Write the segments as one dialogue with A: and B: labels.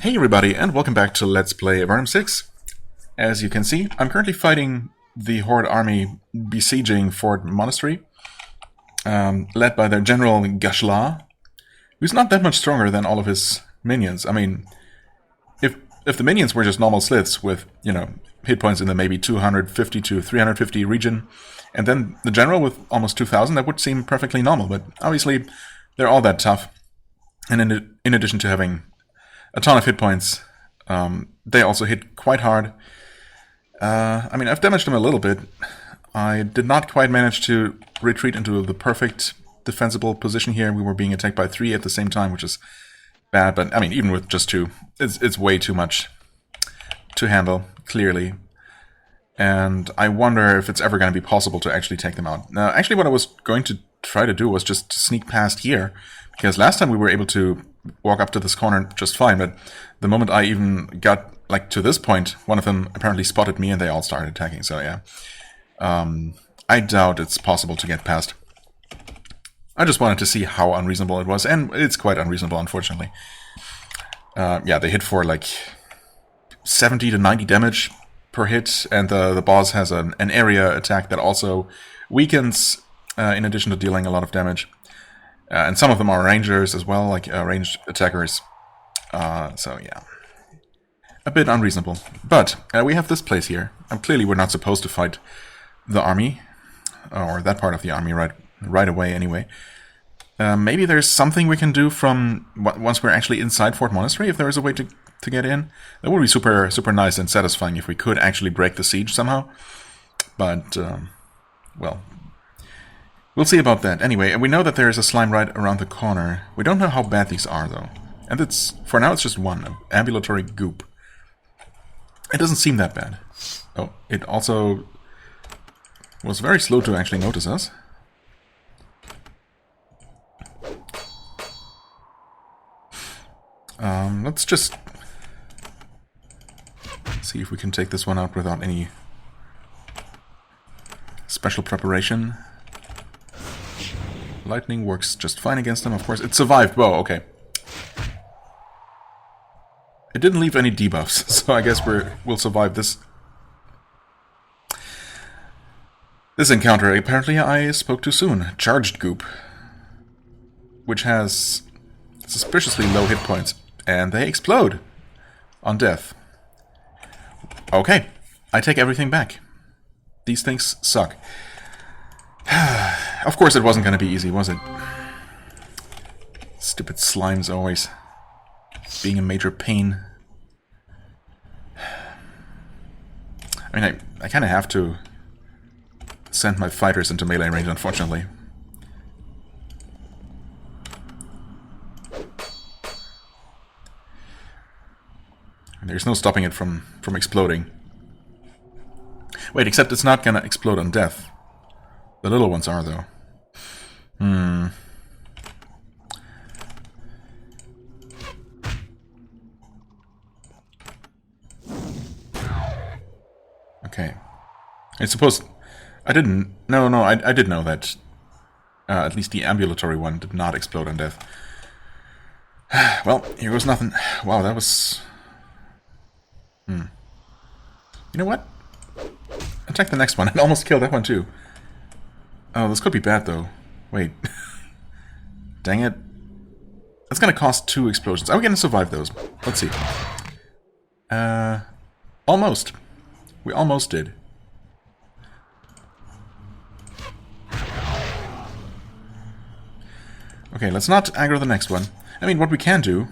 A: Hey everybody, and welcome back to Let's Play Avernum 6. As you can see, I'm currently fighting the Horde army besieging Fort Monastery, led by their general Gashla, who's not that much stronger than all of his minions. I mean, if the minions were just normal sliths with, hit points in the maybe 250 to 350 region, and then the general with almost 2000, that would seem perfectly normal, but obviously they're all that tough. And in addition to having a ton of hit points, they also hit quite hard. I mean, I've damaged them a little bit. I did not quite manage to retreat into the perfect defensible position here. We were being attacked by 3 at the same time, which is bad, but I mean, even with just 2, it's way too much to handle, clearly. And I wonder if it's ever going to be possible to actually take them out. Now, actually, what I was going to try to do was just to sneak past here, because last time we were able to walk up to this corner just fine, but the moment I even got, to this point, one of them apparently spotted me and they all started attacking, so yeah. I doubt it's possible to get past. I just wanted to see how unreasonable it was, and it's quite unreasonable, unfortunately. Yeah, they hit for 70 to 90 damage per hit, and the boss has an area attack that also weakens, in addition to dealing a lot of damage. And some of them are rangers as well, ranged attackers. So yeah, a bit unreasonable. But we have this place here. And clearly we're not supposed to fight the army, or that part of the army right away anyway. Maybe there's something we can do from once we're actually inside Fort Monastery, if there is a way to get in. That would be super, super nice and satisfying if we could actually break the siege somehow. But, well, we'll see about that. Anyway, we know that there is a slime right around the corner. We don't know how bad these are, though. And for now, it's just one, an ambulatory goop. It doesn't seem that bad. Oh, it also was very slow to actually notice us. Let's just see if we can take this one out without any special preparation. Lightning works just fine against them, of course. It survived. Whoa, okay. It didn't leave any debuffs, so I guess we'll survive this. This encounter, apparently I spoke too soon. Charged Goop, which has suspiciously low hit points, and they explode on death. Okay, I take everything back. These things suck. Of course it wasn't going to be easy, was it? Stupid slimes always being a major pain. I mean, I kind of have to send my fighters into melee range, unfortunately. And there's no stopping it from exploding. Wait, except it's not going to explode on death. The little ones are, though. Okay. I suppose... I didn't... No, I did know that. At least the ambulatory one did not explode on death. Well, here goes nothing. Wow, that was... You know what? Attack the next one. I almost killed that one, too. Oh, this could be bad, though. Wait. Dang it. That's gonna cost 2 explosions. Are we gonna survive those? Let's see. Almost. We almost did. Okay, let's not aggro the next one. I mean, what we can do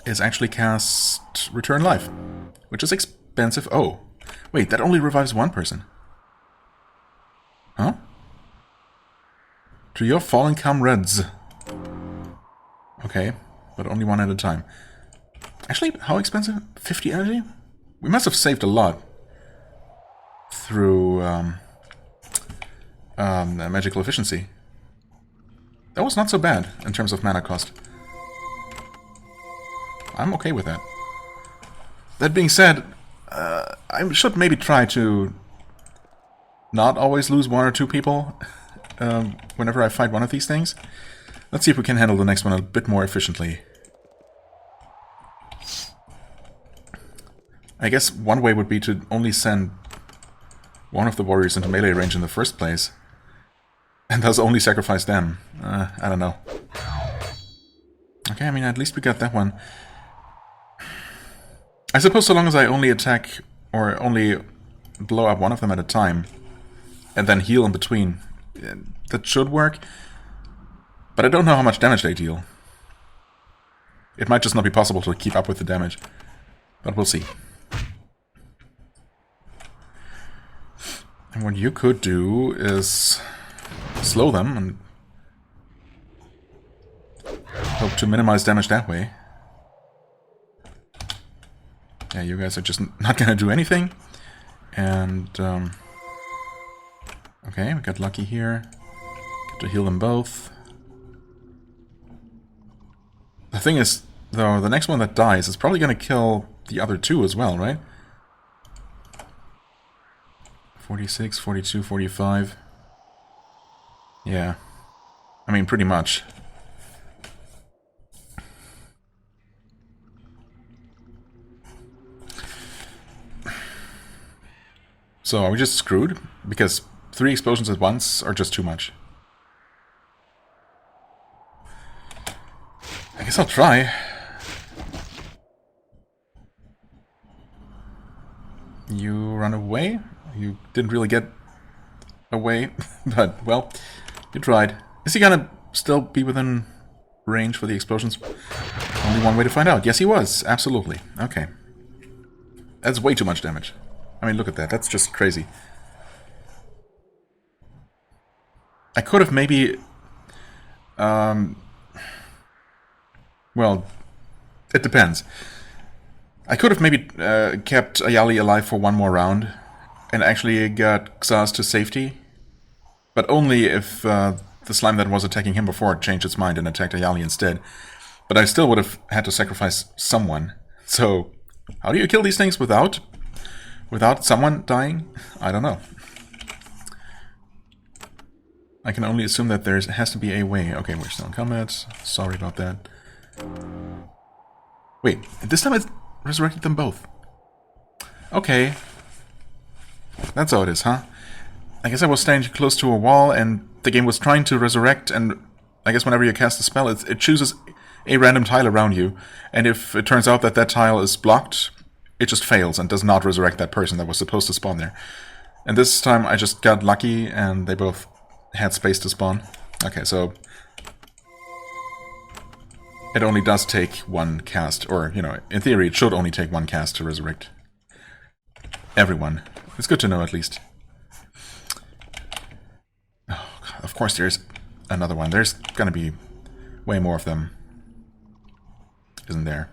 A: is actually cast Return Life, which is expensive. Oh, wait, that only revives one person. Huh? To your fallen comrades. Okay, but only one at a time. Actually, how expensive? 50 energy? We must have saved a lot through magical efficiency. That was not so bad in terms of mana cost. I'm okay with that. That being said, I should maybe try to not always lose 1 or 2 people whenever I fight one of these things. Let's see if we can handle the next one a bit more efficiently. I guess one way would be to only send one of the warriors into melee range in the first place, and thus only sacrifice them. I don't know. Okay, I mean, at least we got that one. I suppose so long as I only attack, or only blow up one of them at a time, and then heal in between, that should work. But I don't know how much damage they deal. It might just not be possible to keep up with the damage. But we'll see. And what you could do is slow them and hope to minimize damage that way. Yeah, you guys are just not gonna do anything. And, okay, we got lucky here. Get to heal them both. The thing is, though, the next one that dies is probably gonna kill the other two as well, right? 46, 42, 45. Yeah. I mean, pretty much. So, are we just screwed? Because 3 explosions at once are just too much. I guess I'll try. You run away? You didn't really get away, but, well, you tried. Is he gonna still be within range for the explosions? Only one way to find out. Yes, he was. Absolutely. Okay. That's way too much damage. I mean, look at that. That's just crazy. I could have maybe... well, it depends. I could have maybe kept Ayali alive for one more round and actually got Xaz to safety. But only if the slime that was attacking him before changed its mind and attacked Ayali instead. But I still would have had to sacrifice someone. So, how do you kill these things without someone dying? I don't know. I can only assume that there has to be a way. Okay, we're still in combat. Sorry about that. Wait, this time it resurrected them both. Okay. That's how it is, huh? I guess I was standing close to a wall and the game was trying to resurrect, and I guess whenever you cast a spell, it chooses a random tile around you, and if it turns out that that tile is blocked, it just fails and does not resurrect that person that was supposed to spawn there. And this time I just got lucky and they both had space to spawn. Okay, so it only does take one cast, or, you know, in theory it should only take one cast to resurrect everyone. It's good to know, at least. Oh, God, of course there's another one. There's gonna be way more of them, isn't there?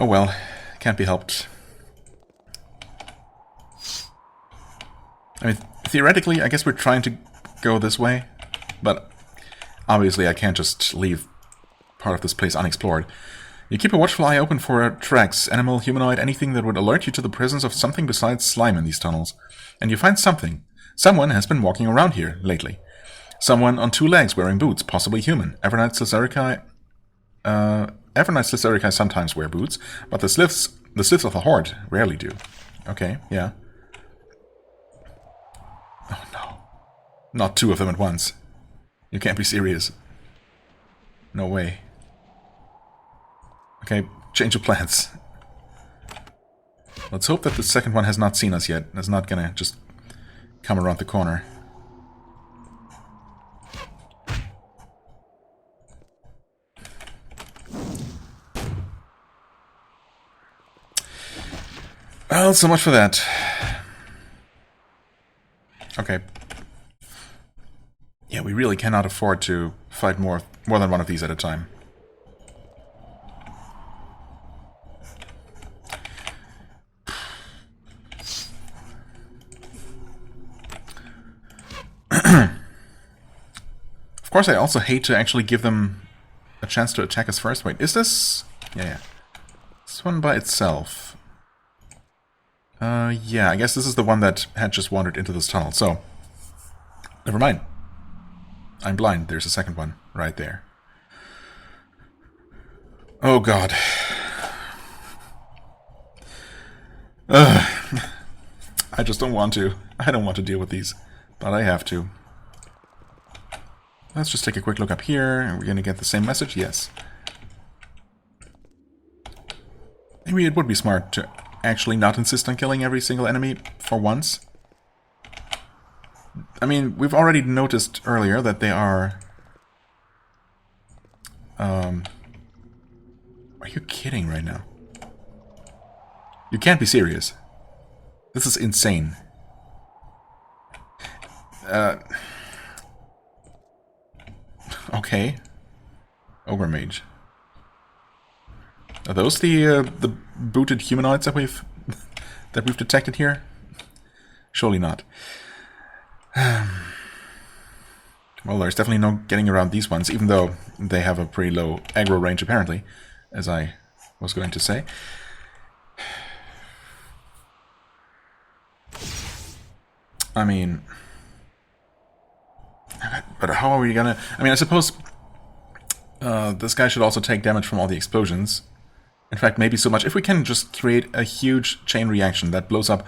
A: Oh well, can't be helped. I mean, theoretically, I guess we're trying to go this way, but obviously I can't just leave part of this place unexplored. You keep a watchful eye open for tracks, animal, humanoid, anything that would alert you to the presence of something besides slime in these tunnels. And you find something. Someone has been walking around here lately. Someone on 2 legs wearing boots, possibly human. Avernum Trilogy sometimes wear boots, but the sliths of the Horde rarely do. Okay, yeah. Oh no. Not 2 of them at once. You can't be serious. No way. Okay, change of plans. Let's hope that the second one has not seen us yet. It's not gonna just come around the corner. Well, so much for that. Okay. Yeah, we really cannot afford to fight more than one of these at a time. Of course, I also hate to actually give them a chance to attack us first. Wait, is this... Yeah. This one by itself. Yeah, I guess this is the one that had just wandered into this tunnel, so... Never mind. I'm blind. There's a second one right there. Oh god. Ugh. I just don't want to. I don't want to deal with these, but I have to. Let's just take a quick look up here. Are we going to get the same message? Yes. Maybe it would be smart to actually not insist on killing every single enemy for once. I mean, we've already noticed earlier that they are... Are you kidding right now? You can't be serious. This is insane. Okay. Ogre Mage. Are those the booted humanoids that we've detected here? Surely not. Well, there's definitely no getting around these ones, even though they have a pretty low aggro range apparently, as I was going to say. I mean, but how are we gonna... I mean, I suppose this guy should also take damage from all the explosions. In fact, maybe so much. If we can just create a huge chain reaction that blows up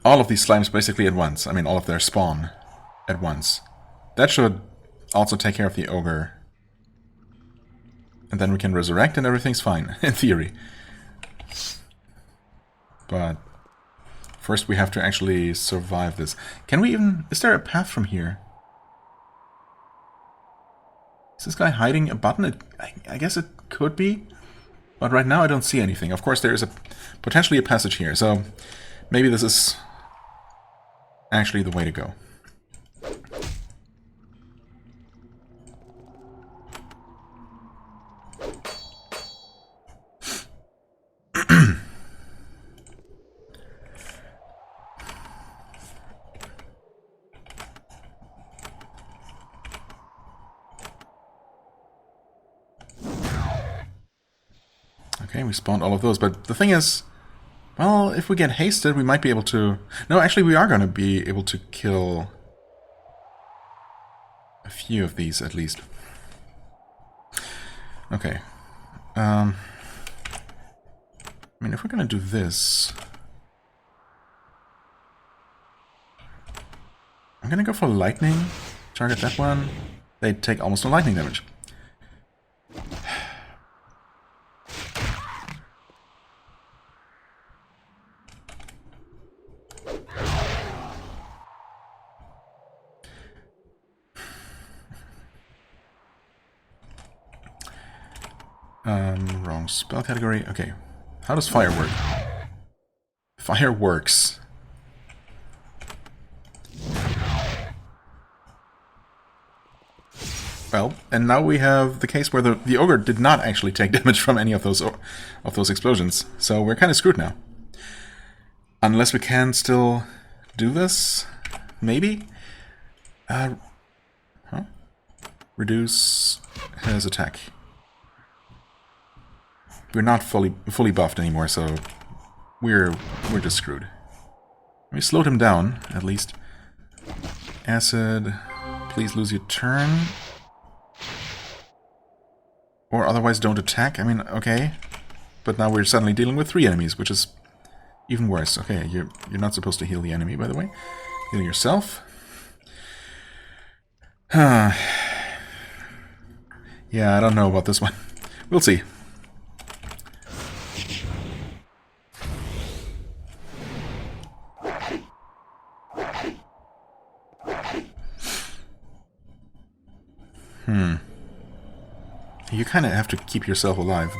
A: all of these slimes basically at once. I mean, all of their spawn at once. That should also take care of the ogre. And then we can resurrect and everything's fine, in theory. But first we have to actually survive this. Can we even... Is there a path from here? Is this guy hiding a button? I guess it could be. But right now I don't see anything. Of course there is potentially a passage here, so maybe this is actually the way to go. Okay, we spawned all of those, but the thing is, well, if we get hasted, we might be able to... No, actually, we are going to be able to kill a few of these, at least. Okay. I mean, if we're going to do this... I'm going to go for lightning. Target that one. They take almost no lightning damage. Wrong spell category. Okay. How does fire work? Fire works. Well, and now we have the case where the ogre did not actually take damage from any of those explosions. So we're kind of screwed now. Unless we can still do this? Maybe? Huh? Reduce his attack. We're not fully buffed anymore, so we're just screwed. We slowed him down, at least. Acid, please lose your turn. Or otherwise don't attack. I mean, okay. But now we're suddenly dealing with 3 enemies, which is even worse. Okay, you're not supposed to heal the enemy, by the way. Heal yourself. Yeah, I don't know about this one. We'll see. You kind of have to keep yourself alive.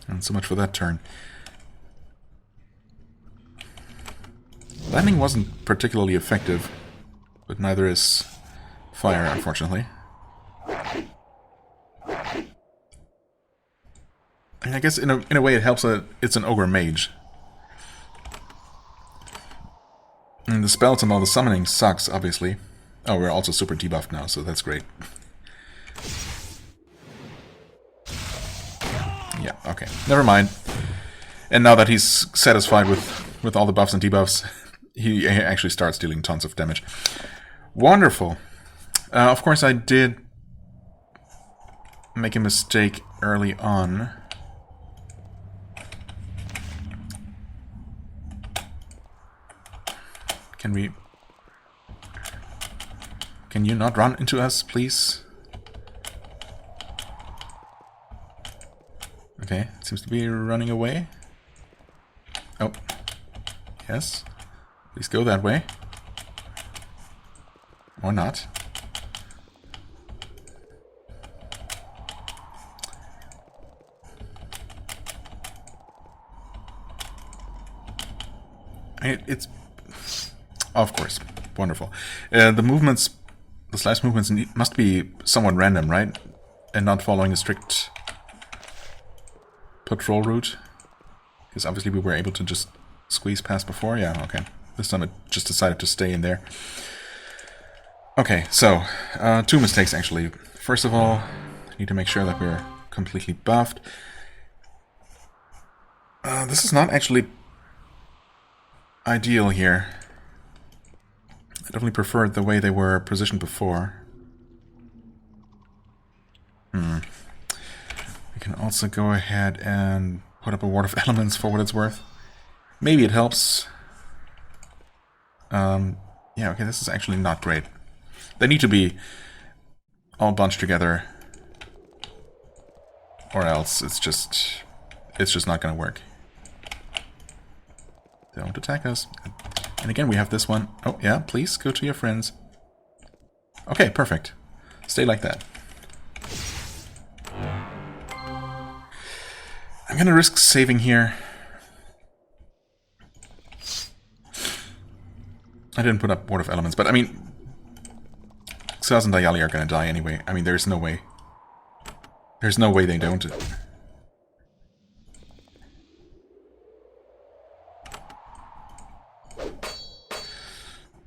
A: And so much for that turn. Lightning wasn't particularly effective, but neither is fire, unfortunately. I mean, I guess in a way it helps that it's an ogre mage. And the spells and all the summoning sucks, obviously. Oh, we're also super debuffed now, so that's great. Yeah, okay. Never mind. And now that he's satisfied with all the buffs and debuffs, he actually starts dealing tons of damage. Wonderful. Of course, I did make a mistake early on. Can you not run into us, please? Okay, it seems to be running away. Oh. Yes. Please go that way. Or not. It's... Of course. Wonderful. The movements... The slice movements must be somewhat random, right? And not following a strict patrol route. Because obviously we were able to just squeeze past before. Yeah, okay. This time it just decided to stay in there. Okay, so, 2 mistakes actually. First of all, I need to make sure that we're completely buffed. This is not actually ideal here. I definitely preferred the way they were positioned before. We can also go ahead and put up a ward of elements for what it's worth. Maybe it helps. Yeah, okay, this is actually not great. They need to be all bunched together, or else it's just not gonna work. Don't attack us. And again, we have this one. Oh, yeah, please go to your friends. Okay, perfect. Stay like that. I'm gonna risk saving here. I didn't put up Ward of Elements, but I mean... Xaz and Dayali are gonna die anyway. I mean, there's no way. There's no way they don't.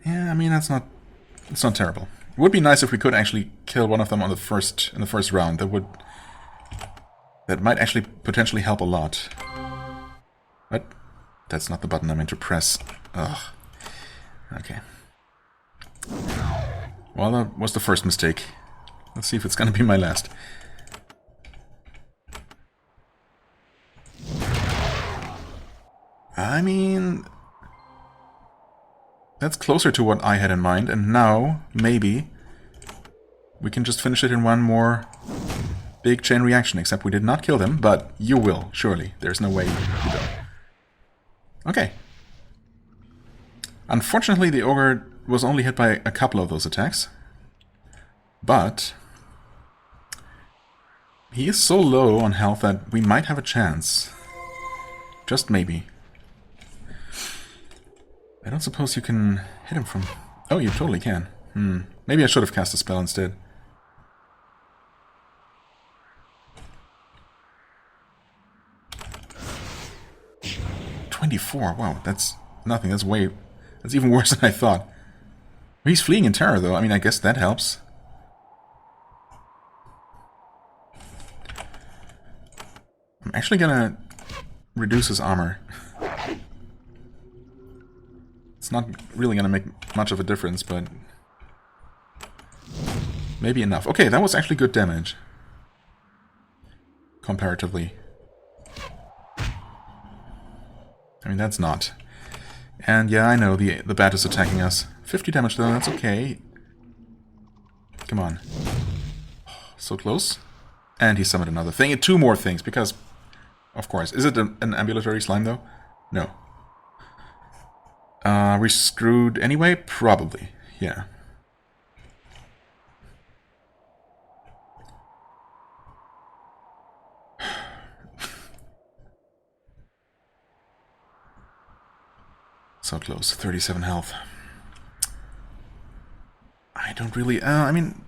A: Yeah, I mean, it's not terrible. It would be nice if we could actually kill one of them on in the first round. That might actually potentially help a lot. But that's not the button I meant to press. Ugh. Okay. Well, that was the first mistake. Let's see if it's gonna be my last. I mean... That's closer to what I had in mind, and now, maybe, we can just finish it in one more big chain reaction, except we did not kill them, but you will, surely. There's no way you don't. Okay. Unfortunately, the ogre was only hit by a couple of those attacks, but he is so low on health that we might have a chance. Just maybe. I don't suppose you can hit him from... Oh, you totally can. Maybe I should have cast a spell instead. $24. Wow, that's nothing. That's even worse than I thought. He's fleeing in terror, though. I mean, I guess that helps. I'm actually gonna reduce his armor. It's not really gonna make much of a difference, but maybe enough. Okay, that was actually good damage. Comparatively. I mean, that's not. And yeah, I know the bat is attacking us. 50 damage though, that's okay. Come on. So close. And he summoned another thing. 2 more things, because... Of course. Is it an ambulatory slime though? No. Are we screwed anyway? Probably. Yeah. So close. 37 health. I don't really... I mean...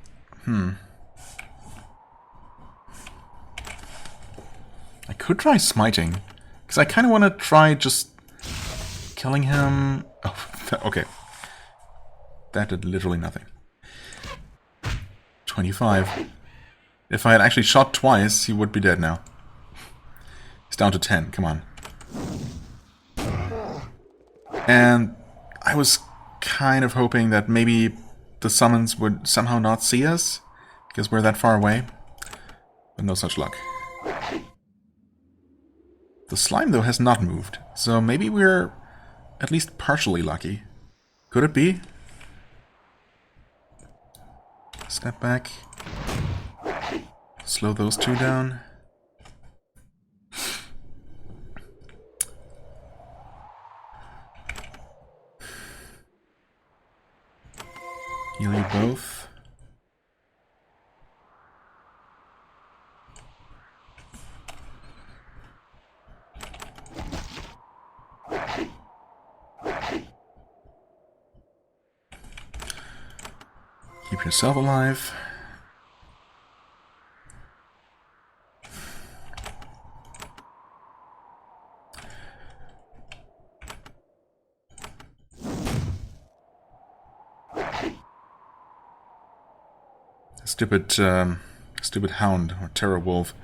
A: I could try smiting. Because I kind of want to try just... killing him... Oh, okay. That did literally nothing. 25. If I had actually shot twice, he would be dead now. He's down to 10, come on. And I was kind of hoping that maybe the summons would somehow not see us, because we're that far away. But no such luck. The slime, though, has not moved. So maybe we're at least partially lucky. Could it be? Step back. Slow those two down. Heal you both. Keep yourself alive. Stupid hound or terror wolf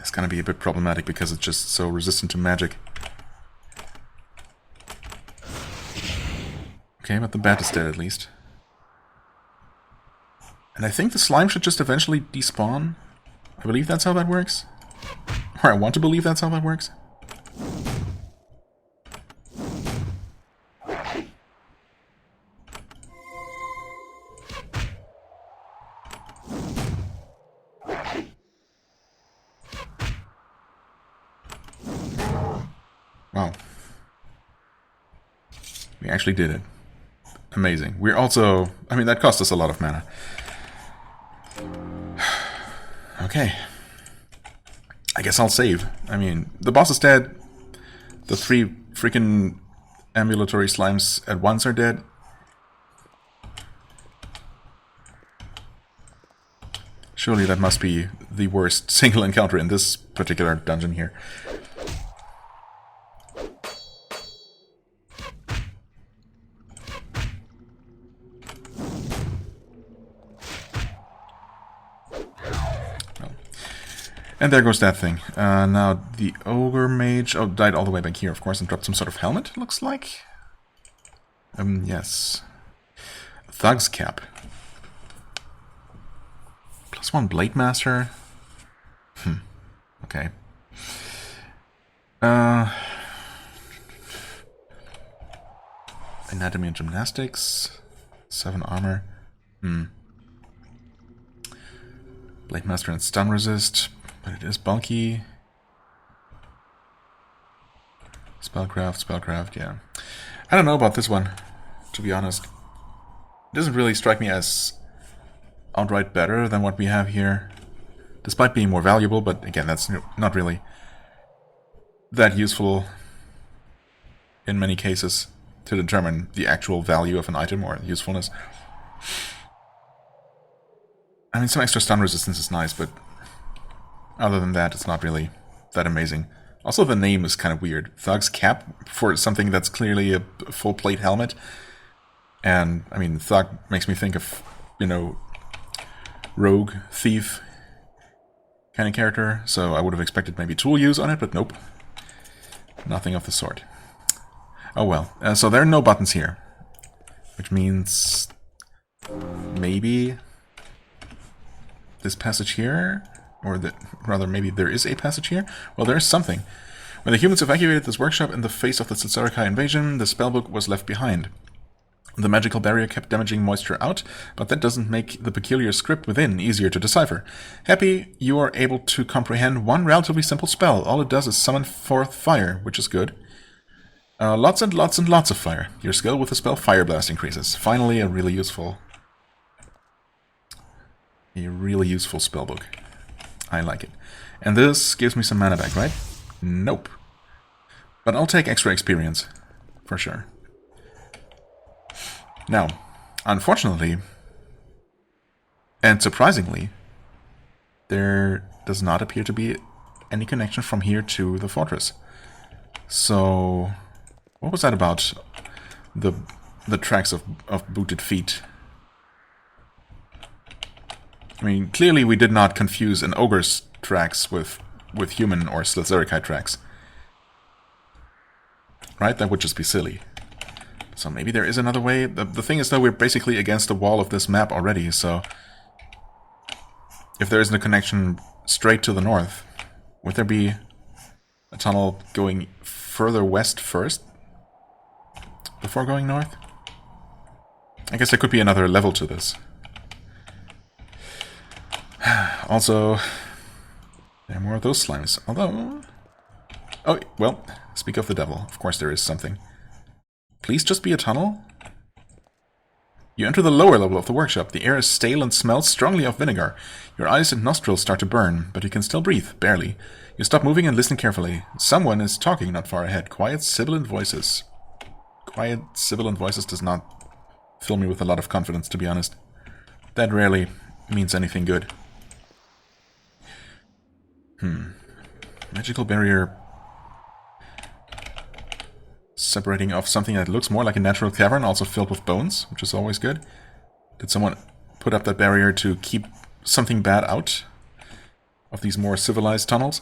A: is gonna be a bit problematic because it's just so resistant to magic. Okay, but the bat is dead at least. And I think the slime should just eventually despawn. I believe that's how that works. Or I want to believe that's how that works. Wow. We actually did it. Amazing. We're also... I mean, that cost us a lot of mana. Okay. I guess I'll save. I mean, the boss is dead. The 3 freaking ambulatory slimes at once are dead. Surely that must be the worst single encounter in this particular dungeon here. And there goes that thing. Now the ogre mage... Oh, died all the way back here, of course, and dropped some sort of helmet, it looks like. Yes. Thug's cap. +1 Blade Master. Okay. Anatomy and Gymnastics. 7 armor. Blade Master and Stun Resist. But it is bulky. Spellcraft, yeah. I don't know about this one, to be honest. It doesn't really strike me as outright better than what we have here. Despite being more valuable, but again, that's not really that useful in many cases to determine the actual value of an item or usefulness. I mean, some extra stun resistance is nice, but other than that, it's not really that amazing. Also, the name is kind of weird. Thug's cap for something that's clearly a full-plate helmet. And, I mean, Thug makes me think of, you know, rogue, thief kind of character. So I would have expected maybe tool use on it, but nope. Nothing of the sort. Oh well. So there are no buttons here. Which means maybe this passage here... Or rather, maybe there is a passage here? Well, there is something. When the humans evacuated this workshop in the face of the Tsutsurikai invasion, the spellbook was left behind. The magical barrier kept damaging moisture out, but that doesn't make the peculiar script within easier to decipher. Happy you are able to comprehend one relatively simple spell. All it does is summon forth fire, which is good. Lots and lots and lots of fire. Your skill with the spell Fire Blast increases. Finally, a really useful spellbook. I like it. And this gives me some mana back, right? Nope. But I'll take extra experience. For sure. Now, unfortunately, and surprisingly, there does not appear to be any connection from here to the fortress. So, what was that about the tracks of booted feet? I mean, clearly we did not confuse an ogre's tracks with human or Tsutsurikai tracks. Right? That would just be silly. So maybe there is another way. The thing is, though, we're basically against the wall of this map already, so... If there isn't a connection straight to the north. Would there be a tunnel going further west first before going north? I guess there could be another level to this. Also, there are more of those slimes. Although... Oh, well, speak of the devil. Of course there is something. Please just be a tunnel? You enter the lower level of the workshop. The air is stale and smells strongly of vinegar. Your eyes and nostrils start to burn, but you can still breathe, barely. You stop moving and listen carefully. Someone is talking not far ahead. Quiet, sibilant voices. Quiet, sibilant voices does not fill me with a lot of confidence, to be honest. That rarely means anything good. Magical barrier separating off something that looks more like a natural cavern, also filled with bones, which is always good. Did someone put up that barrier to keep something bad out of these more civilized tunnels?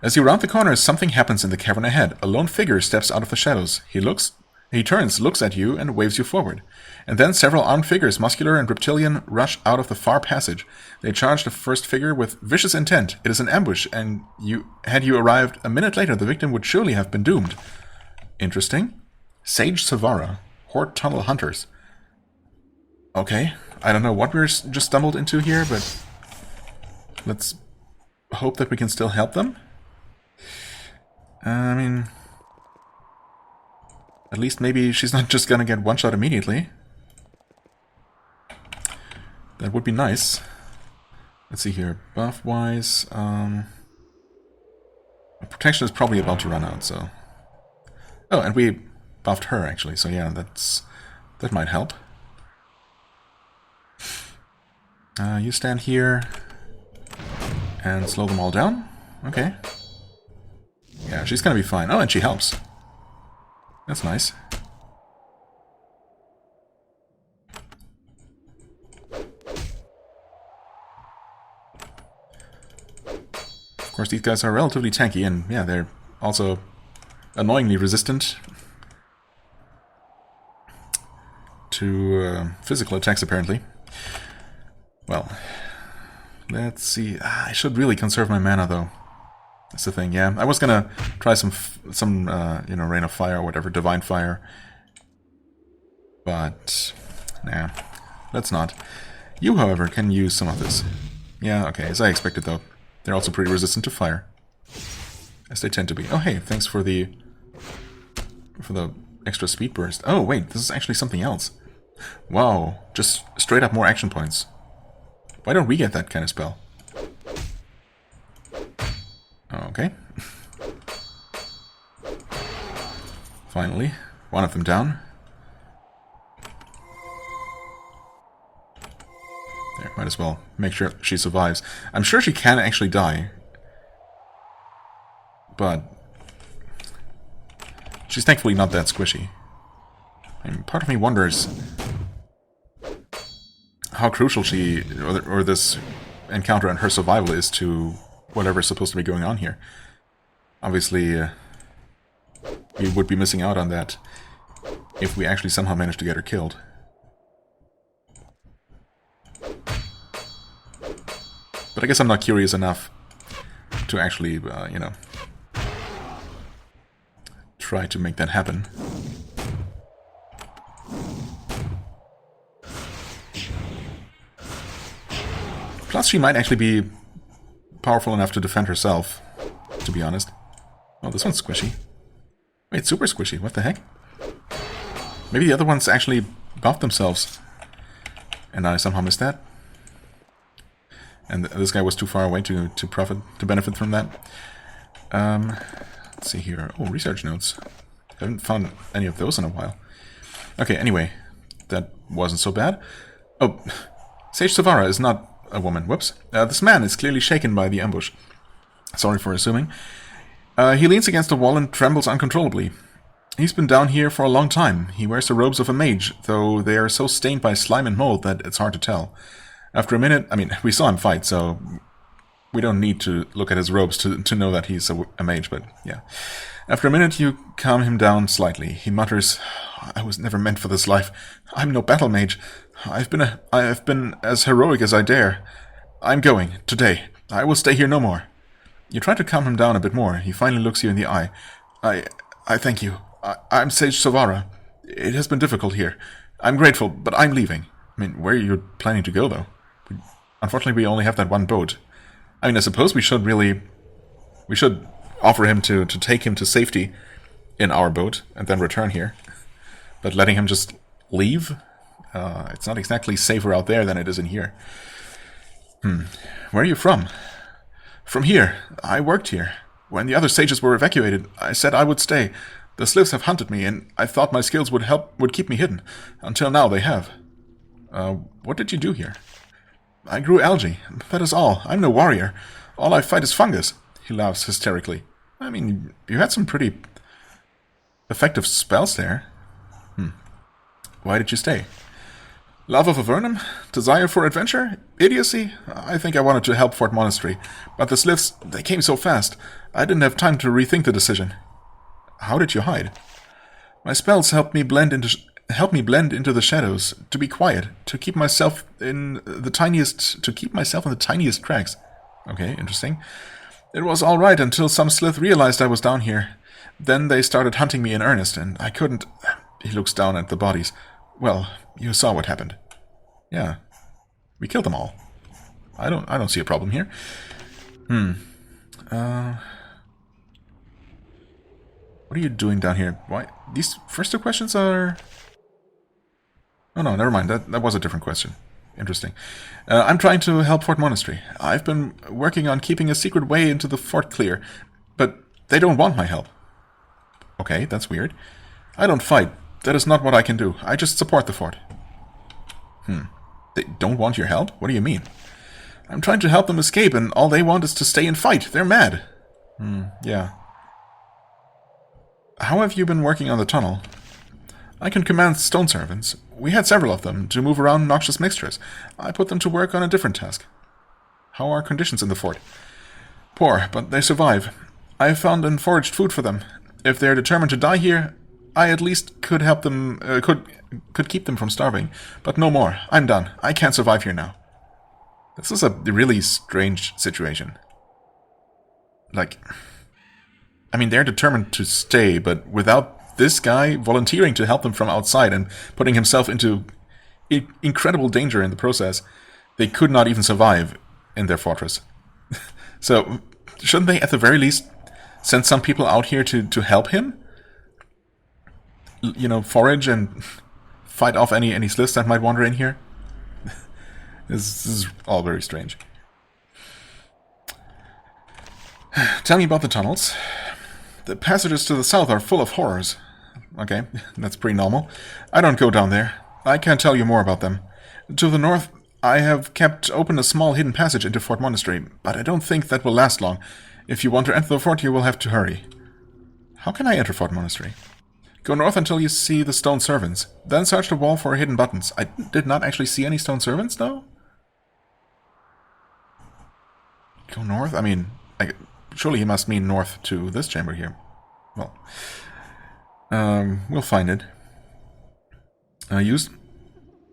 A: As you round the corner, something happens in the cavern ahead. A lone figure steps out of the shadows. He turns, looks at you, and waves you forward. And then several armed figures, muscular and reptilian, rush out of the far passage. They charge the first figure with vicious intent. It is an ambush, and had you arrived a minute later, the victim would surely have been doomed. Interesting. Sage Savara, Horde Tunnel Hunters. Okay, I don't know what we're just stumbled into here, but let's hope that we can still help them. I mean, at least maybe she's not just gonna get one shot immediately. That would be nice. Let's see here, buff-wise, protection is probably about to run out, so... Oh, and we buffed her, actually, so yeah, that might help. You stand here and slow them all down. Okay. Yeah, she's gonna be fine. Oh, and she helps. That's nice. Of course, these guys are relatively tanky, and yeah, they're also annoyingly resistant to physical attacks, apparently. Well, let's see. I should really conserve my mana, though. That's the thing, yeah. I was gonna try some Rain of Fire or whatever, Divine Fire. But, nah, let's not. You, however, can use some of this. Yeah, okay, as I expected, though. They're also pretty resistant to fire. As they tend to be. Oh, hey, thanks for the extra speed burst. Oh, wait, this is actually something else. Wow, just straight up more action points. Why don't we get that kind of spell? Okay. Finally, one of them down. There, might as well make sure she survives. I'm sure she can actually die. But she's thankfully not that squishy. And part of me wonders how crucial she, or this encounter and her survival is to whatever's supposed to be going on here. Obviously, we would be missing out on that if we actually somehow managed to get her killed. But I guess I'm not curious enough to actually, try to make that happen. Plus, she might actually be powerful enough to defend herself, to be honest. Oh, this one's squishy. Wait, super squishy, what the heck? Maybe the other ones actually buffed themselves, and I somehow missed that. And this guy was too far away to benefit from that. Let's see here. Oh, research notes. Haven't found any of those in a while. Okay, anyway, that wasn't so bad. Oh, Sage Savara is not a woman. Whoops. This man is clearly shaken by the ambush. Sorry for assuming. He leans against the wall and trembles uncontrollably. He's been down here for a long time. He wears the robes of a mage, though they are so stained by slime and mold that it's hard to tell. After a minute, I mean, we saw him fight, so we don't need to look at his robes to know that he's a mage, but yeah. After a minute, you calm him down slightly. He mutters, "I was never meant for this life. I'm no battle mage. I have been as heroic as I dare. I'm going, today. I will stay here no more. You try to calm him down a bit more. He finally looks you in the eye. I thank you. I'm Sage Savara. It has been difficult here. I'm grateful, but I'm leaving. I mean, where are you planning to go, though? Unfortunately, we only have that one boat. I mean, I suppose we should offer him to take him to safety in our boat and then return here. But letting him just leave? It's not exactly safer out there than it is in here. Where are you from? From here. I worked here. When the other sages were evacuated, I said I would stay. The Sliths have hunted me, and I thought my skills would keep me hidden. Until now, they have. What did you do here? I grew algae. That is all. I'm no warrior. All I fight is fungus. He laughs hysterically. I mean, you had some pretty effective spells there. Why did you stay? Love of Avernum? Desire for adventure? Idiocy? I think I wanted to help Fort Monastery, but the Sliths, they came so fast. I didn't have time to rethink the decision. How did you hide? My spells helped me blend into the shadows, to be quiet, to keep myself in the tiniest cracks. Okay, interesting. It was all right until some Slith realized I was down here. Then they started hunting me in earnest, and I couldn't. He looks down at the bodies. Well, you saw what happened. Yeah, we killed them all. I don't see a problem here. What are you doing down here? Why? These first two questions are... Oh no, never mind. That was a different question. Interesting. I'm trying to help Fort Monastery. I've been working on keeping a secret way into the fort clear, but they don't want my help. Okay, that's weird. I don't fight. That is not what I can do. I just support the fort. They don't want your help? What do you mean? I'm trying to help them escape, and all they want is to stay and fight. They're mad. Yeah. How have you been working on the tunnel? I can command stone servants. We had several of them to move around noxious mixtures. I put them to work on a different task. How are conditions in the fort? Poor, but they survive. I found and foraged food for them. If they're determined to die here, I at least could help them, could keep them from starving. But no more. I'm done. I can't survive here now. This is a really strange situation. Like, I mean, they're determined to stay, but without this guy volunteering to help them from outside and putting himself into incredible danger in the process, they could not even survive in their fortress. So, shouldn't they at the very least send some people out here to help him? You know, forage and fight off any Sliths that might wander in here? This is all very strange. Tell me about the tunnels. The passages to the south are full of horrors. Okay, that's pretty normal. I don't go down there. I can't tell you more about them. To the north, I have kept open a small hidden passage into Fort Monastery, but I don't think that will last long. If you want to enter the fort, you will have to hurry. How can I enter Fort Monastery? Go north until you see the stone servants. Then search the wall for hidden buttons. I did not actually see any stone servants, though? Go north? I mean, surely he must mean north to this chamber here. Well, we'll find it.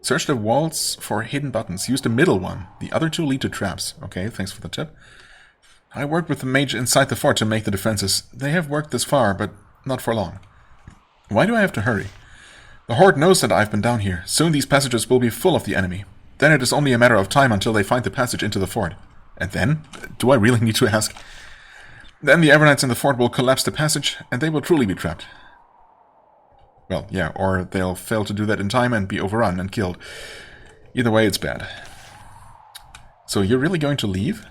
A: Search the walls for hidden buttons. Use the middle one. The other two lead to traps. Okay, thanks for the tip. I worked with the mage inside the fort to make the defenses. They have worked this far, but not for long. Why do I have to hurry? The Horde knows that I've been down here. Soon these passages will be full of the enemy. Then it is only a matter of time until they find the passage into the fort. And then? Do I really need to ask? Then the Evernites in the fort will collapse the passage, and they will truly be trapped. Well, yeah, or they'll fail to do that in time and be overrun and killed. Either way, it's bad. So you're really going to leave?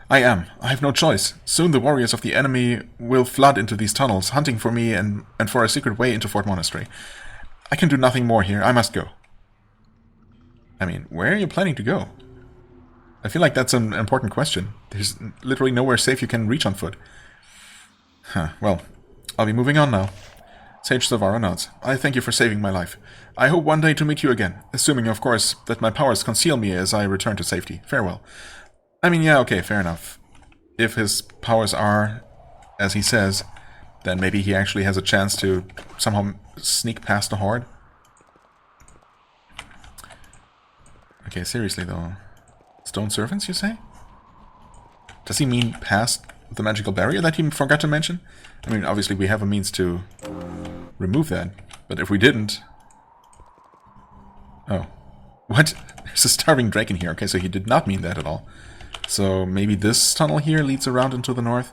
A: I am. I have no choice. Soon the warriors of the enemy will flood into these tunnels, hunting for me and for a secret way into Fort Monastery. I can do nothing more here. I must go. I mean, where are you planning to go? I feel like that's an important question. There's literally nowhere safe you can reach on foot. Well, I'll be moving on now. Sage Savara nods. I thank you for saving my life. I hope one day to meet you again, assuming, of course, that my powers conceal me as I return to safety. Farewell. I mean, yeah, okay, fair enough. If his powers are, as he says, then maybe he actually has a chance to somehow sneak past the Horde. Okay, seriously though. Stone servants, you say? Does he mean past the magical barrier that he forgot to mention? I mean, obviously we have a means to remove that, but if we didn't... Oh. What? There's a starving drake in here. Okay, so he did not mean that at all. So maybe this tunnel here leads around into the north?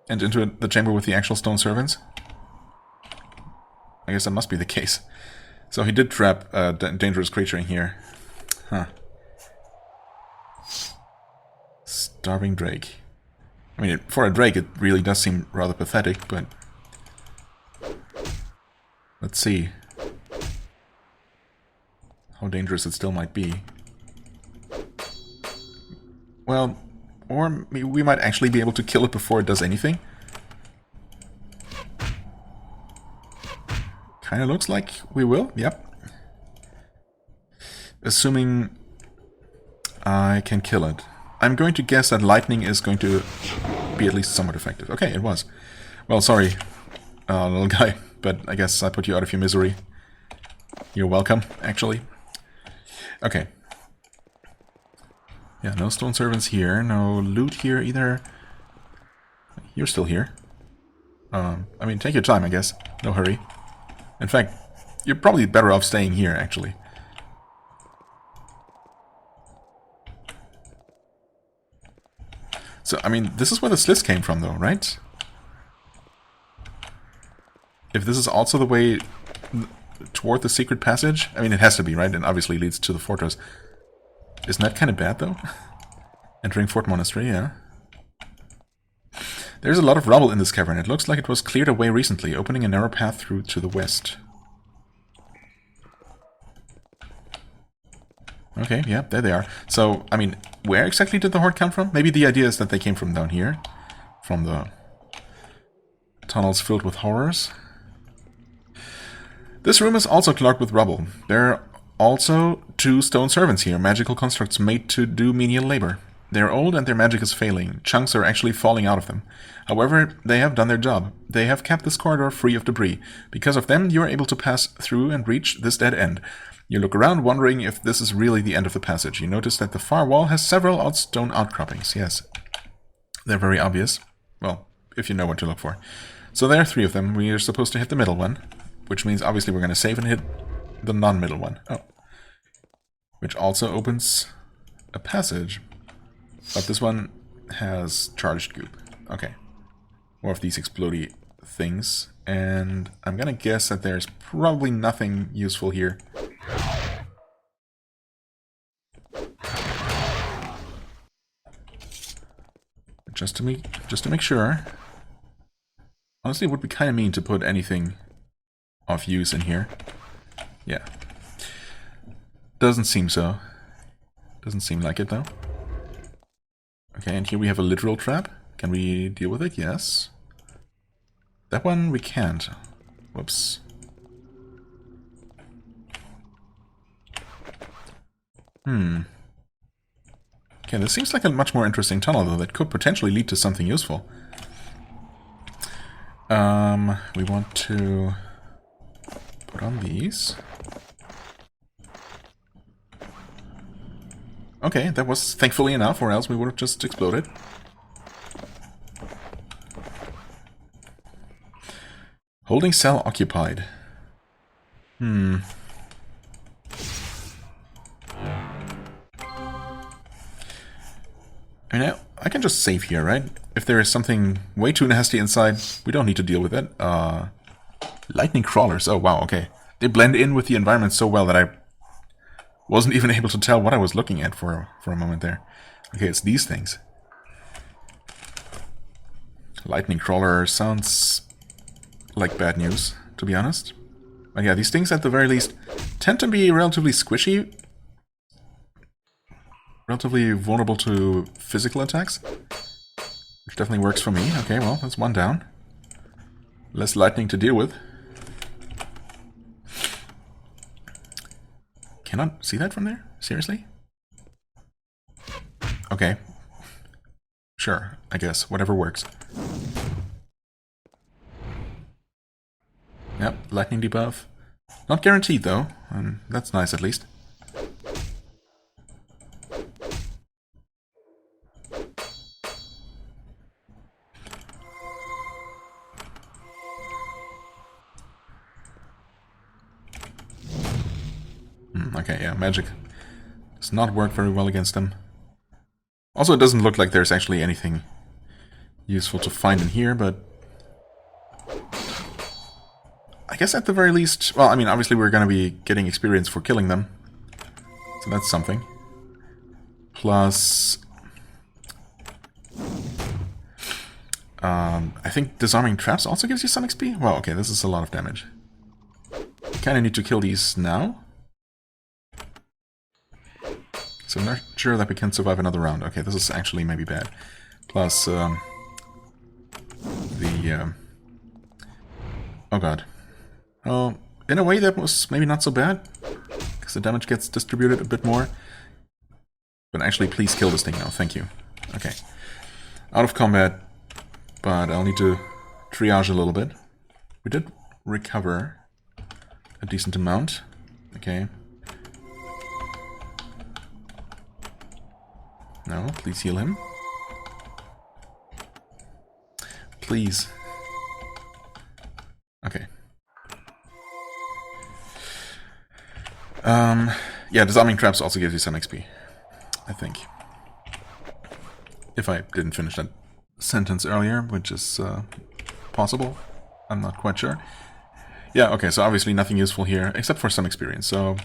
A: And into the chamber with the actual stone servants? I guess that must be the case. So he did trap a dangerous creature in here. Huh. Starving drake. I mean, for a drake it really does seem rather pathetic, but... Let's see how dangerous it still might be. Well, or we might actually be able to kill it before it does anything. Kinda looks like we will, yep. Assuming I can kill it. I'm going to guess that lightning is going to be at least somewhat effective. Okay, it was. Well, sorry, little guy, but I guess I put you out of your misery. You're welcome, actually. Okay. Yeah, no stone servants here, no loot here either. You're still here. I mean, take your time, I guess. No hurry. In fact, you're probably better off staying here, actually. So, I mean, this is where the slits came from, though, right? If this is also the way toward the secret passage, I mean, it has to be, right? And obviously leads to the fortress. Isn't that kind of bad, though? Entering Fort Monastery, yeah. There's a lot of rubble in this cavern. It looks like it was cleared away recently, opening a narrow path through to the west. Okay, yeah, there they are. So, I mean, where exactly did the horde come from? Maybe the idea is that they came from down here. From the tunnels filled with horrors. This room is also clogged with rubble. There are also 2 stone servants here, magical constructs made to do menial labor. They're old and their magic is failing. Chunks are actually falling out of them. However, they have done their job. They have kept this corridor free of debris. Because of them, you are able to pass through and reach this dead end. You look around, wondering if this is really the end of the passage. You notice that the far wall has several odd stone outcroppings. Yes, they're very obvious. Well, if you know what to look for. So there are 3 of them. We are supposed to hit the middle one. Which means obviously we're going to save and hit the non-middle one. Oh. Which also opens a passage. But this one has charged goop. Okay. More of these explodey things. And I'm gonna guess that there's probably nothing useful here. Just to make sure. Honestly, it would be kind of mean to put anything of use in here. Yeah. Doesn't seem so. Doesn't seem like it, though. Okay, and here we have a literal trap. Can we deal with it? Yes. That one we can't. Whoops. Okay, this seems like a much more interesting tunnel, though, that could potentially lead to something useful. We want to put on these. Okay, that was thankfully enough, or else we would have just exploded. Holding cell occupied. I mean, I can just save here, right? If there is something way too nasty inside, we don't need to deal with it. Lightning crawlers. Oh, wow, okay. They blend in with the environment so well that I wasn't even able to tell what I was looking at for a moment there. Okay, it's these things. Lightning crawler sounds like bad news, to be honest. But yeah, these things at the very least tend to be relatively squishy. Relatively vulnerable to physical attacks. Which definitely works for me. Okay, well, that's one down. Less lightning to deal with. Cannot see that from there? Seriously? Okay. Sure, I guess. Whatever works. Yep, lightning debuff. Not guaranteed, though. That's nice, at least. Okay, yeah, magic does not work very well against them. Also, it doesn't look like there's actually anything useful to find in here, but I guess at the very least, well, I mean, obviously we're going to be getting experience for killing them, so that's something. Plus, I think disarming traps also gives you some XP. Well, okay, this is a lot of damage. Kind of need to kill these now. So I'm not sure that we can survive another round. Okay, this is actually maybe bad. Plus, oh god. Oh, in a way that was maybe not so bad, because the damage gets distributed a bit more. But actually, please kill this thing now, thank you. Okay. Out of combat, but I'll need to triage a little bit. We did recover a decent amount. Okay. No, please heal him. Please. Okay. Yeah, disarming traps also gives you some XP, I think. If I didn't finish that sentence earlier, which is possible. I'm not quite sure. Yeah, okay, so obviously nothing useful here, except for some experience, so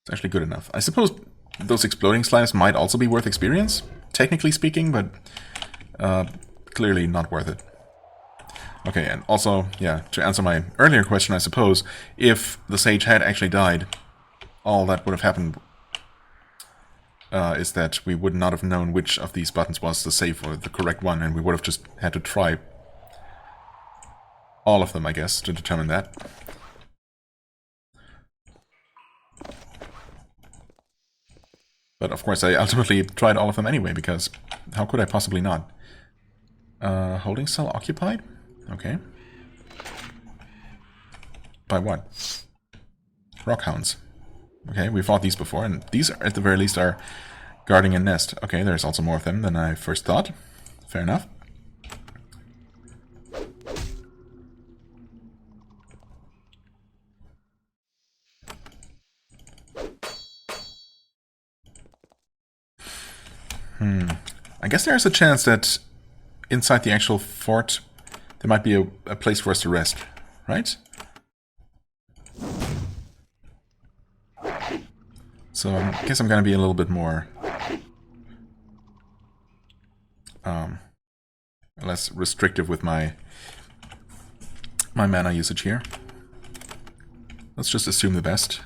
A: it's actually good enough. I suppose those exploding slimes might also be worth experience, technically speaking, but clearly not worth it. Okay, and also, yeah, to answer my earlier question, I suppose, if the sage had actually died, all that would have happened is that we would not have known which of these buttons was the safe or the correct one, and we would have just had to try all of them, I guess, to determine that. But of course I ultimately tried all of them anyway, because how could I possibly not? Holding cell occupied? Okay. By what? Rockhounds. Okay, we fought these before, and these, at the very least, are guarding a nest. Okay, there's also more of them than I first thought. Fair enough. I guess there's a chance that inside the actual fort there might be a place for us to rest, right? So I guess I'm gonna be a little bit more less restrictive with my mana usage here. Let's just assume the best.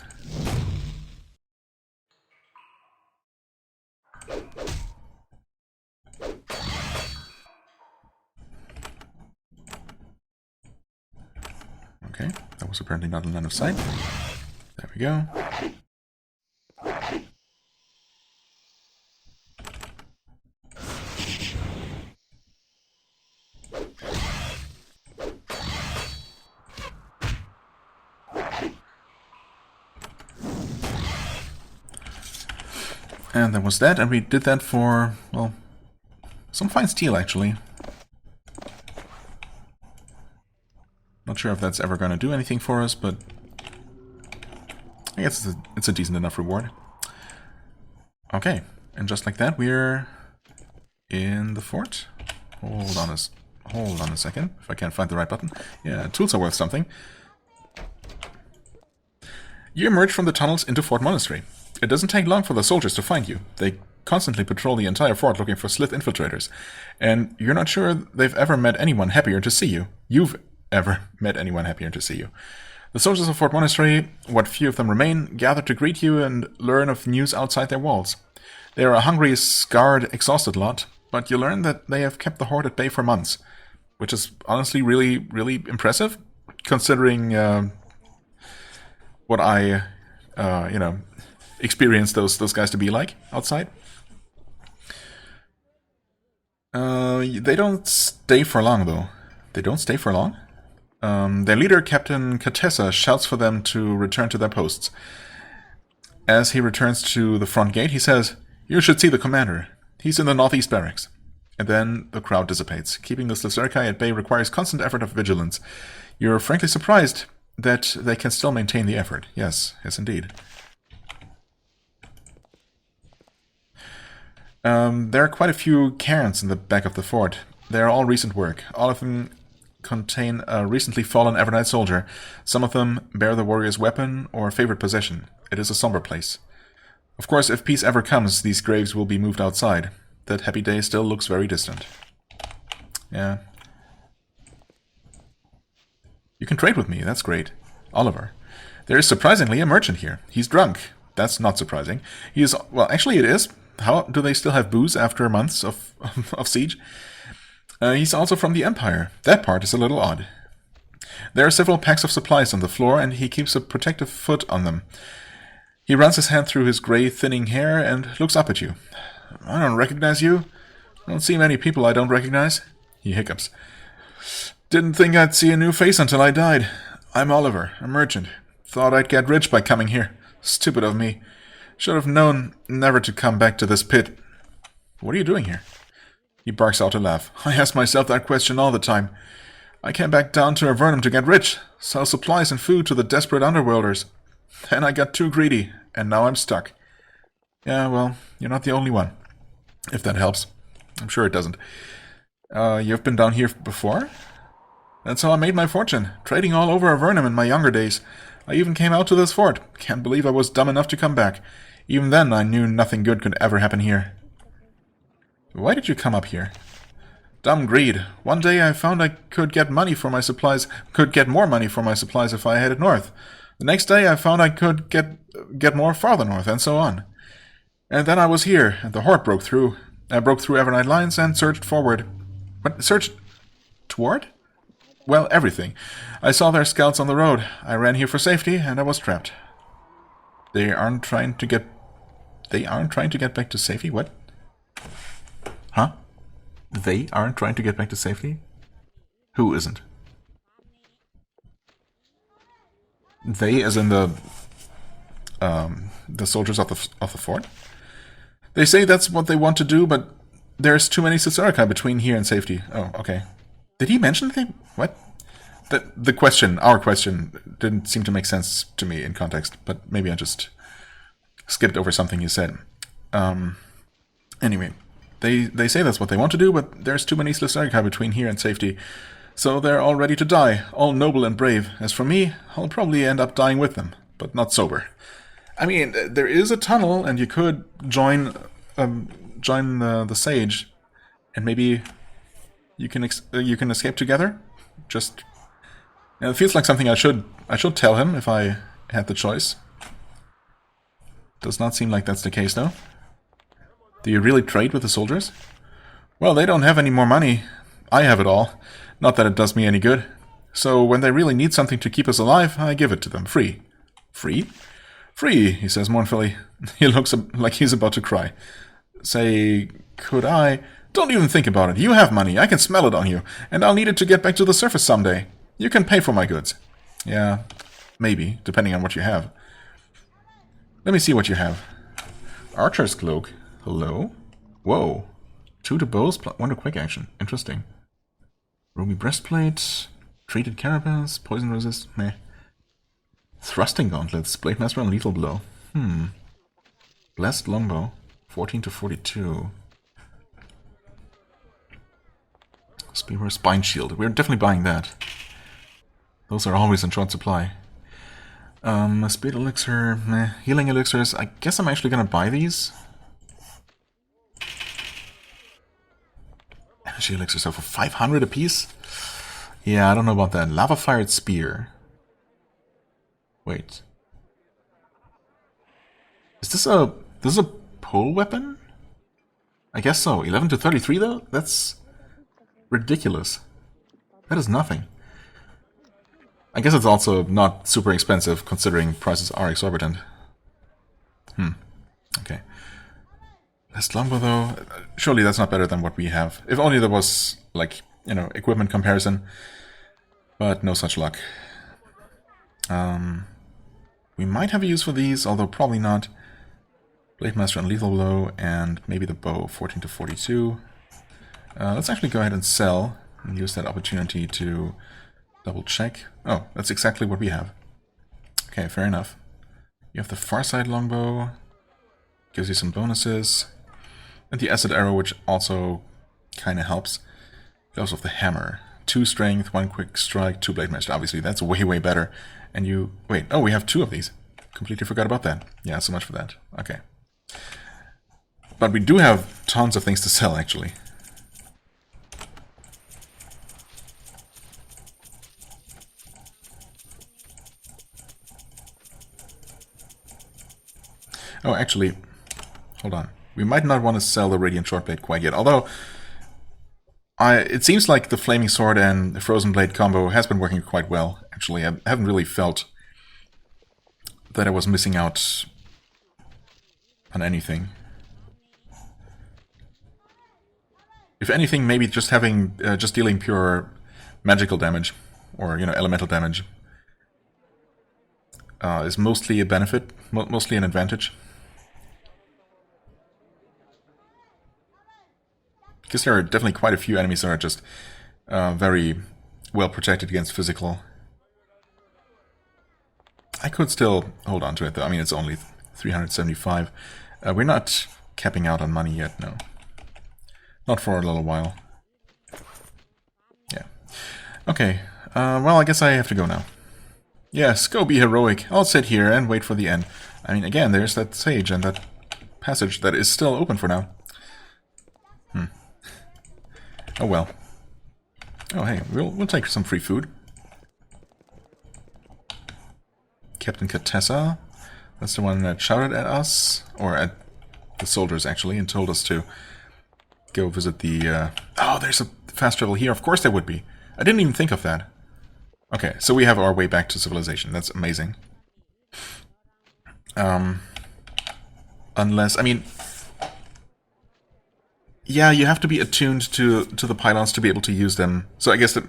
A: Okay, that was apparently not in line of sight. There we go. And that was that, and we did that for, well, some fine steel, actually. Not sure if that's ever going to do anything for us, but I guess it's a decent enough reward. Okay, and just like that, we're in the fort. Hold on a second, if I can't find the right button. Yeah, tools are worth something. You emerge from the tunnels into Fort Monastery. It doesn't take long for the soldiers to find you. They constantly patrol the entire fort looking for Slith infiltrators. And you're not sure they've ever met anyone happier to see you. You've ever met anyone happier to see you. The soldiers of Fort Monastery, what few of them remain, gather to greet you and learn of news outside their walls. They are a hungry, scarred, exhausted lot, but you learn that they have kept the horde at bay for months, which is honestly really, really impressive, considering what I, experienced those guys to be like outside. They don't stay for long, though. They don't stay for long? Their leader, Captain Katessa, shouts for them to return to their posts. As he returns to the front gate, he says, "You should see the commander. He's in the northeast barracks." And then the crowd dissipates. Keeping the Slithurkai at bay requires constant effort of vigilance. You're frankly surprised that they can still maintain the effort. Yes, yes indeed. There are quite a few cairns in the back of the fort. They are all recent work. All of them contain a recently fallen Evernight soldier. Some of them bear the warrior's weapon or favorite possession. It is a somber place. Of course, if peace ever comes, these graves will be moved outside. That happy day still looks very distant. Yeah. You can trade with me, that's great. Oliver. There is surprisingly a merchant here. He's drunk. That's not surprising. He is... well, actually it is. How do they still have booze after months of siege? He's also from the Empire. That part is a little odd. There are several packs of supplies on the floor, and he keeps a protective foot on them. He runs his hand through his grey, thinning hair and looks up at you. I don't recognize you. I don't see many people I don't recognize. He hiccups. Didn't think I'd see a new face until I died. I'm Oliver, a merchant. Thought I'd get rich by coming here. Stupid of me. Should have known never to come back to this pit. What are you doing here? He barks out a laugh. I ask myself that question all the time. I came back down to Avernum to get rich, sell supplies and food to the desperate underworlders. Then I got too greedy, and now I'm stuck. Yeah, well, you're not the only one. If that helps. I'm sure it doesn't. You've been down here before? That's how I made my fortune, trading all over Avernum in my younger days. I even came out to this fort. Can't believe I was dumb enough to come back. Even then, I knew nothing good could ever happen here. Why did you come up here? Dumb greed. One day I found I could get money for my supplies, could get more money for my supplies if I headed north. The next day I found I could get more farther north, and so on. And then I was here, and the horde broke through. I broke through Evernight lines and surged forward. What? Surged toward? Well, everything. I saw their scouts on the road. I ran here for safety, and I was trapped. They aren't trying to get back to safety? What? Huh? They aren't trying to get back to safety? Who isn't? They, as in the soldiers of the fort? They say that's what they want to do, but there's too many Cicerca between here and safety. Oh, okay. Did he mention anything? What? The question, our question, didn't seem to make sense to me in context, but maybe I just skipped over something he said. Anyway, they say that's what they want to do, but there's too many Cicerca between here and safety, so they're all ready to die, all noble and brave. As for me, I'll probably end up dying with them, but not sober. I mean, there is a tunnel, and you could join the Sage, and maybe you can escape together. Just, it feels like something I should tell him if I had the choice. Does not seem like that's the case, though. Do you really trade with the soldiers? Well, they don't have any more money. I have it all. Not that it does me any good. So when they really need something to keep us alive, I give it to them, free. Free? Free, he says mournfully. He looks like he's about to cry. Say, could I? Don't even think about it. You have money. I can smell it on you. And I'll need it to get back to the surface someday. You can pay for my goods. Yeah, maybe, depending on what you have. Let me see what you have. Archer's cloak. Hello? Whoa. 2 to bows, 1 to quick action. Interesting. Ruby breastplate. Treated carapace. Poison resist. Meh. Thrusting gauntlets. Blade master and lethal blow. Blessed longbow. 14 to 42. Spear spine shield. We're definitely buying that. Those are always in short supply. Speed elixir. Meh. Healing elixirs. I guess I'm actually gonna buy these. Energy elixirs are for 500 apiece? Yeah, I don't know about that. Lava-fired spear. Wait. Is this a pole weapon? I guess so. 11 to 33 though? That's ridiculous. That is nothing. I guess it's also not super expensive considering prices are exorbitant. Okay. Last longbow though, surely that's not better than what we have. If only there was, like, you know, equipment comparison. But no such luck. We might have a use for these, although probably not. Blade Master and Lethal Blow, and maybe the bow, 14 to 42. Let's actually go ahead and sell, and use that opportunity to Double check. Oh, that's exactly what we have. Okay, fair enough. You have the far side longbow. Gives you some bonuses. And the acid arrow, which also kind of helps. Gloves of the hammer. 2 strength, 1 quick strike, 2 blade master. Obviously, that's way, way better. And you... Wait, oh, we have 2 of these. Completely forgot about that. Yeah, so much for that. Okay. But we do have tons of things to sell, actually. Oh, actually, hold on. We might not want to sell the Radiant Shortblade quite yet, although it seems like the Flaming Sword and the Frozen Blade combo has been working quite well, actually. I haven't really felt that I was missing out on anything. If anything, maybe just having, just dealing pure magical damage, or, you know, elemental damage, is mostly a benefit, mostly an advantage. Because there are definitely quite a few enemies that are just very well protected against physical. I could still hold on to it, though. I mean, it's only 375. We're not capping out on money yet, no. Not for a little while. Yeah. Okay, well, I guess I have to go now. Yes, go be heroic. I'll sit here and wait for the end. I mean, again, there's that sage and that passage that is still open for now. Oh well. Oh hey, we'll take some free food. Captain Catessa. That's the one that shouted at us, or at the soldiers actually, and told us to go visit the... Oh, there's a fast travel here. Of course there would be. I didn't even think of that. Okay, so we have our way back to civilization. That's amazing. Unless, I mean... Yeah, you have to be attuned to the pylons to be able to use them. So I guess that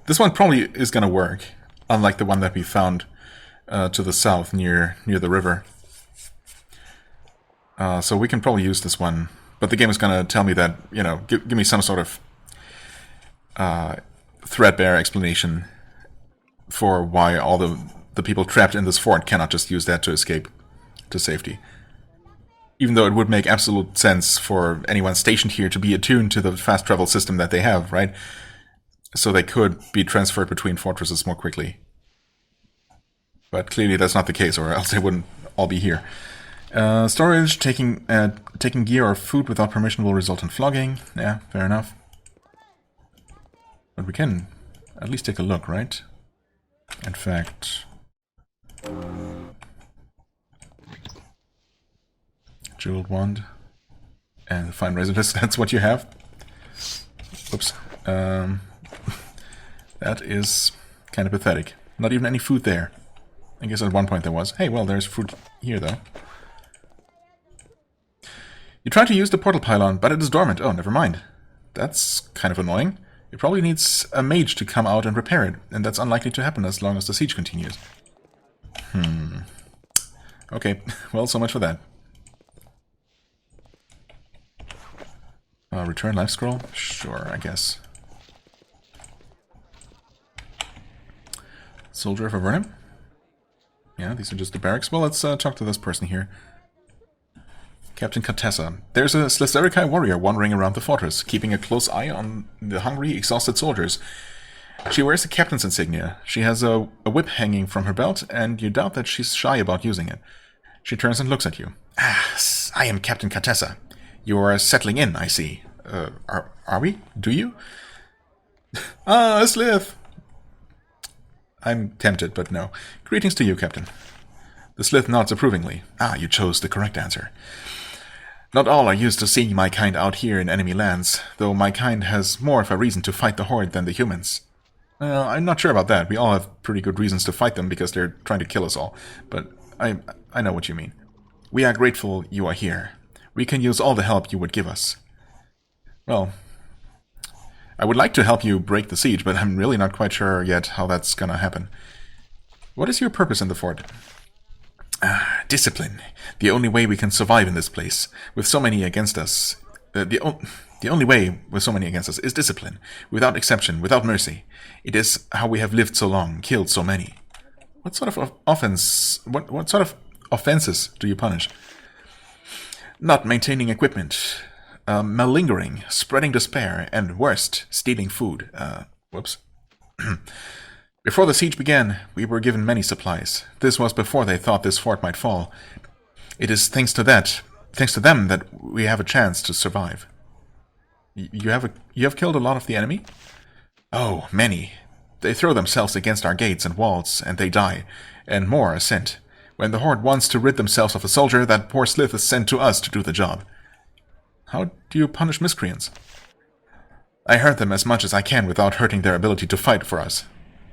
A: this one probably is going to work, unlike the one that we found to the south near the river. So we can probably use this one, but the game is going to tell me that, you know, give me some sort of threadbare explanation for why all the people trapped in this fort cannot just use that to escape to safety. Even though it would make absolute sense for anyone stationed here to be attuned to the fast travel system that they have, right? So they could be transferred between fortresses more quickly. But clearly that's not the case, or else they wouldn't all be here. Storage, taking gear or food without permission will result in flogging. Yeah, fair enough. But we can at least take a look, right? In fact... Jeweled wand and fine razor disc, that's what you have. Whoops. That is kind of pathetic. Not even any food there. I guess at one point there was. Hey, well, there's food here, though. You try to use the portal pylon, but it is dormant. Oh, never mind. That's kind of annoying. It probably needs a mage to come out and repair it, and that's unlikely to happen as long as the siege continues. Okay, well, so much for that. Return life scroll? Sure, I guess. Soldier of Avernum? Yeah, these are just the barracks. Well, let's talk to this person here. Captain Catessa. There's a Slesterikai warrior wandering around the fortress, keeping a close eye on the hungry, exhausted soldiers. She wears a captain's insignia. She has a whip hanging from her belt, and you doubt that she's shy about using it. She turns and looks at you. Ah, I am Captain Catessa. You're settling in, I see. Are we? Do you? Ah, a Slith! I'm tempted, but no. Greetings to you, Captain. The Slith nods approvingly. Ah, you chose the correct answer. Not all are used to seeing my kind out here in enemy lands, though my kind has more of a reason to fight the Horde than the humans. Well, I'm not sure about that. We all have pretty good reasons to fight them because they're trying to kill us all. But I know what you mean. We are grateful you are here. We can use all the help you would give us. Well, I would like to help you break the siege, but I'm really not quite sure yet how that's gonna happen. What is your purpose in the fort? Discipline. The only way we can survive in this place. With so many against us. The The only way, with so many against us, is discipline, without exception, without mercy. It is how we have lived so long, killed so many. What sort of offense? What sort of offenses do you punish? Not maintaining equipment, malingering, spreading despair, and worst, stealing food. Whoops. Before the siege began, we were given many supplies. This was before they thought this fort might fall. It is thanks to them that we have a chance to survive. You have killed a lot of the enemy? Oh, many. They throw themselves against our gates and walls, and they die, and more are sent. When the Horde wants to rid themselves of a soldier, that poor Slith is sent to us to do the job. How do you punish miscreants? I hurt them as much as I can without hurting their ability to fight for us.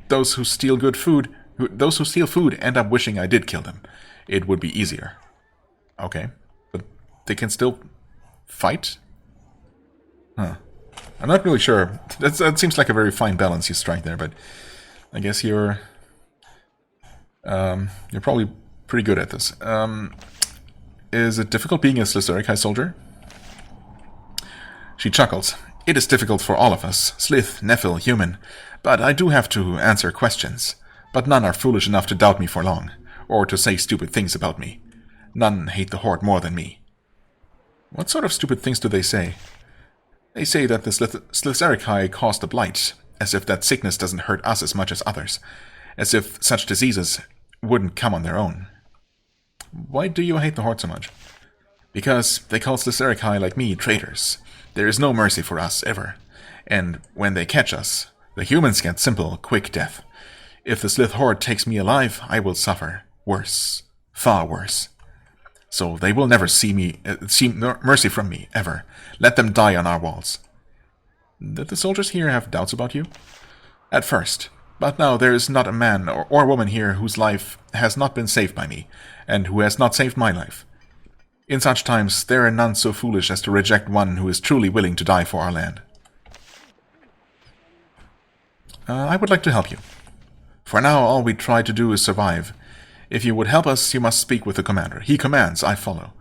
A: Those who steal food end up wishing I did kill them. It would be easier. Okay, but they can still fight? Huh. I'm not really sure. That seems like a very fine balance you strike there, but I guess you're probably pretty good at this. Is it difficult being a Slitherikai soldier? She chuckles. It is difficult for all of us, Slith, Nephil, human, but I do have to answer questions. But none are foolish enough to doubt me for long, or to say stupid things about me. None hate the Horde more than me. What sort of stupid things do they say? They say that the Slitherikai caused the blight, as if that sickness doesn't hurt us as much as others, as if such diseases wouldn't come on their own. Why do you hate the Horde so much? Because they call Slitherikai like me traitors. There is no mercy for us, ever. And when they catch us, the humans get simple, quick death. If the Slith Horde takes me alive, I will suffer. Worse. Far worse. So they will never see mercy from me, ever. Let them die on our walls. Did the soldiers here have doubts about you? At first. But now there is not a man or woman here whose life has not been saved by me, and who has not saved my life. In such times, there are none so foolish as to reject one who is truly willing to die for our land. I would like to help you. For now, all we try to do is survive. If you would help us, you must speak with the commander. He commands, I follow.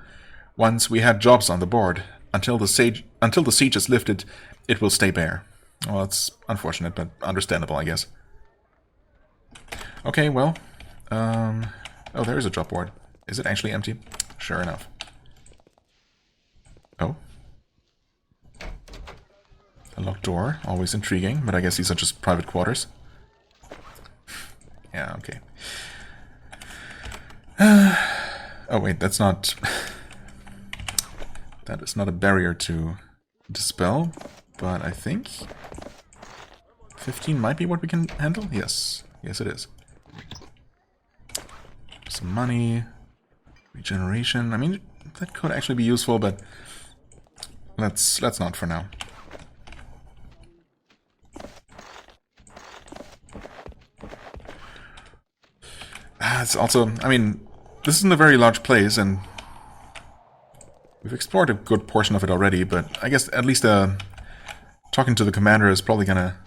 A: Once we had jobs on the board. Until the siege is lifted, it will stay bare. Well, it's unfortunate, but understandable, I guess. Okay, well. Oh, there is a job board. Is it actually empty? Sure enough. Oh. A locked door. Always intriguing, but I guess these are just private quarters. Yeah, okay. Oh, wait, that's not... That is not a barrier to dispel, but I think 15 might be what we can handle? Yes. Yes, it is. Some money, regeneration. I mean, that could actually be useful, but let's not for now. It's also, I mean, this isn't a very large place, and we've explored a good portion of it already, but I guess at least talking to the commander is probably gonna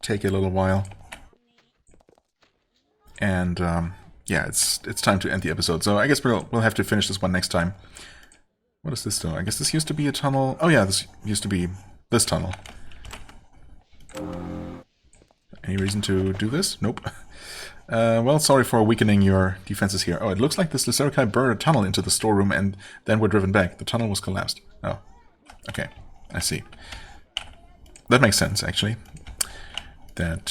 A: take a little while. And yeah, it's time to end the episode. So I guess we'll have to finish this one next time. What is this though? I guess this used to be a tunnel. Oh yeah, this used to be this tunnel. Any reason to do this? Nope. Well, sorry for weakening your defenses here. Oh, it looks like the Slitherikai burrowed a tunnel into the storeroom and then were driven back. The tunnel was collapsed. Oh, okay. I see. That makes sense, actually. That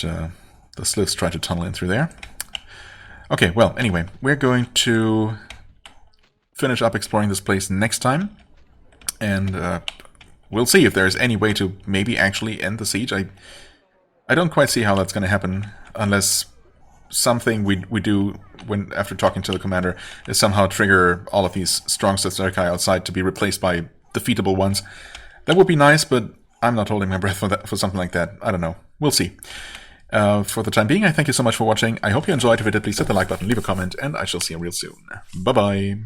A: the Sliths tried to tunnel in through there. Okay, well, anyway, we're going to finish up exploring this place next time. And we'll see if there's any way to maybe actually end the siege. I don't quite see how that's going to happen unless something we do when after talking to the commander is somehow trigger all of these strong Slitherikai outside to be replaced by defeatable ones. That would be nice, but I'm not holding my breath for something like that. I don't know. We'll see. For the time being, I thank you so much for watching. I hope you enjoyed. If you did, please hit the like button, leave a comment, and I shall see you real soon. Bye-bye.